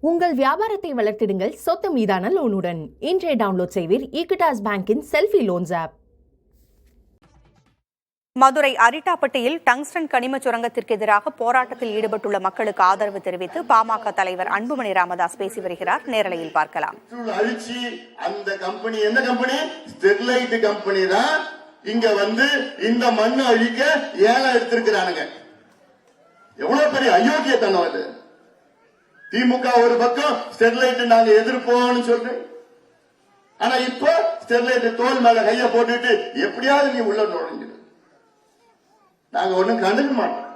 உங்கள் வியாபாரத்தை வளர்த்திடுங்கள் சொத்து மீதான லோனுடன். இன்றைய டவுன்லோட் செய்வீர் ஈக்விட்டாஸ் பேங்கின் செல்ஃபி லோன்ஸ் ஆப். மதுரை அரிட்டாப்பட்டியில் டங்ஸ்டன் கனிம சுரங்கத்திற்கு எதிராக போராட்டத்தில் ஈடுபட்டுள்ள மக்களுக்கு ஆதரவு தெரிவித்து பாமக தலைவர் அன்புமணி ராமதாஸ் பேசி வருகிறார். நேரலையில் பார்க்கலாம். அந்த கம்பெனி என்ன கம்பெனி? ஸ்டெர்லைட் கம்பெனி தான் இங்க வந்து இந்த மண்ணை அழிக்க ஏலம் எடுத்திருக்கிறானுங்க. எவ்வளவு பெரிய அயோக்கியத்தனம் அது. திமுக ஒரு பக்கம் ஸ்டெர்லைட் நாங்க எதிர்ப்போம்னு சொல்றேன். ஆனா இப்ப ஸ்டெர்லைட் தோல் மேல கைய போட்டுட்டு எப்படியாவது நீ உள்ள நுழைஞ்சிடு, நாங்க ஒண்ணும் கண்டுக்க மாட்டோம்.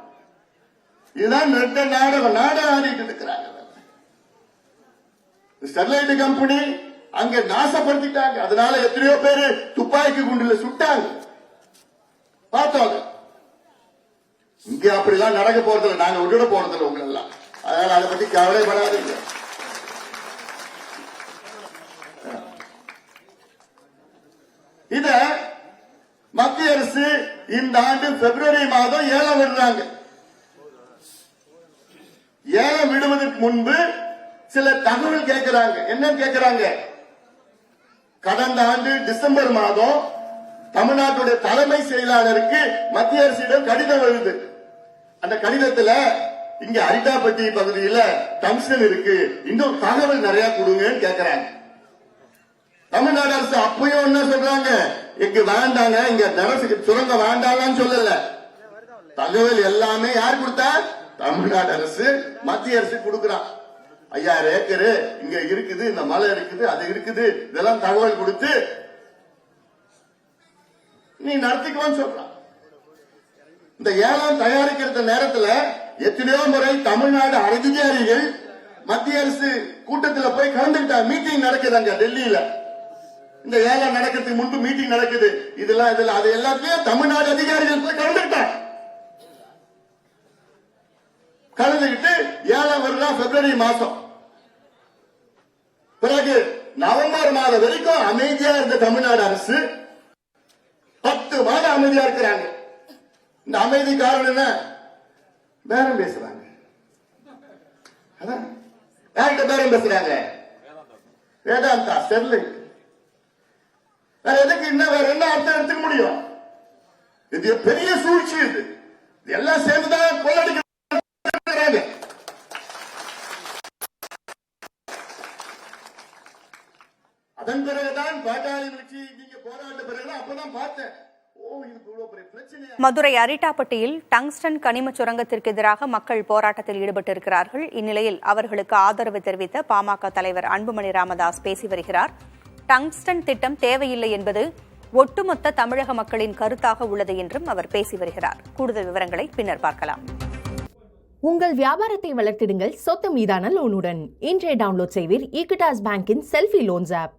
இதுதான் ரெட்ட நாடகம் ஆடிட்டு இருக்கிறாங்க. ஸ்டெர்லைட் கம்பெனி அங்க நாசப்படுத்திட்டாங்க. அதனால எத்தனையோ பேரு துப்பாக்கி குண்டுல சுட்டாங்க. பார்த்தோம். இங்க அப்படிலாம் நடக்க போறதில்ல, நாங்க விட்டுட போறதில்ல உங்க எல்லாம். அதனால அதை பத்தி கவலைப்படாதீங்க. இத மத்திய அரசு இந்த ஆண்டு பிப்ரவரி மாதம் ஏலம் விடுறாங்க. ஏலம் விடுவதற்கு முன்பு சில தகவல் கேட்கிறாங்க. என்ன கேட்கிறாங்க? கடந்த ஆண்டு டிசம்பர் மாதம் தமிழ்நாட்டுடைய தலைமை செயலாளருக்கு மத்திய அரசிடம் கடிதம் எழுது. அந்த கடிதத்துல இங்க அரிட்டாப்பட்டி பகுதியில டங்ஸ்டன் இருக்கு, இன்னும் தகவல் நிறைய கொடுங்கன்னு கேட்கிறாங்க. தமிழ்நாடு அரசு அப்பயும் என்ன சொல்றாங்க? இங்க வேண்டாங்க, இங்க சுரங்க வேண்டாங்கன்னு சொல்லல. தகவல் எல்லாமே யார் கொடுத்தா? தமிழ்நாடு அரசு மத்திய அரசு கொடுக்கிறான். 5000 ஏக்கரு இங்க இருக்குது, இந்த மலை இருக்குது, அது இருக்குது, இதெல்லாம் தகவல் கொடுத்து நீ நடத்திக்குவான்னு சொல்றான். இந்த ஏலம் தயாரிக்கிற நேரத்தில் எத்தனையோ முறை தமிழ்நாடு அதிகாரிகள் மத்திய அரசு கூட்டத்தில் போய் கலந்துக்கிட்டாங்க. மீட்டிங் நடக்குதாங்க டெல்லியில. இந்த ஏலம் நடக்கிறதுக்கு முன்பு மீட்டிங் நடக்குது. இதெல்லாம் அது எல்லாத்தையும் தமிழ்நாடு அதிகாரிகள் போய் கலந்துக்கிட்டாங்க. கலந்துகிட்டு ஏலம் வருதான் பிப்ரவரி மாசம். பிறகு நவம்பர் மாதம் வரைக்கும் அமைதியா இருந்த தமிழ்நாடு அரசு 10 மாதம் அமைதியா இருக்கிறாங்க. இந்த அமைதி காரணம் என்ன? பேரம் பேசுறாங்க. யார்கிட்ட பேரம் பேசுறாங்க? வேதாந்தா, ஸ்டெர்லைட். வேற எதுக்கு இன்னும் வேற என்ன அர்த்தம் எடுத்துக்க முடியும்? இது பெரிய சூழ்ச்சி. இது எல்லாம் சேர்ந்துதான் கொள்ளடிக்க. அதன் பிறகுதான் பாட்டாளி கட்சி நீங்க போராட்ட பிறகு அப்பதான் பார்த்தேன். மதுரை அரிட்டாப்பட்டியில் டங்ஸ்டன் கனிம சுரங்கத்திற்கு எதிராக மக்கள் போராட்டத்தில் ஈடுபட்டிருக்கிறார்கள். இந்நிலையில் அவர்களுக்கு ஆதரவு தெரிவித்த பாமக தலைவர் அன்புமணி ராமதாஸ் பேசி வருகிறார். டங்ஸ்டன் திட்டம் தேவையில்லை என்பது ஒட்டுமொத்த தமிழக மக்களின் கருத்தாக உள்ளது என்றும் அவர் பேசி வருகிறார். கூடுதல் விவரங்களை பின்னர் பார்க்கலாம். உங்கள் வியாபாரத்தை வளர்த்திடுங்கள் சொத்து மீதான லோனுடன். இன்றைய டவுன்லோட் செய்வீர் ஈக்விட்டாஸ் பேங்கின் செல்ஃபி லோன்ஸ் ஆப்.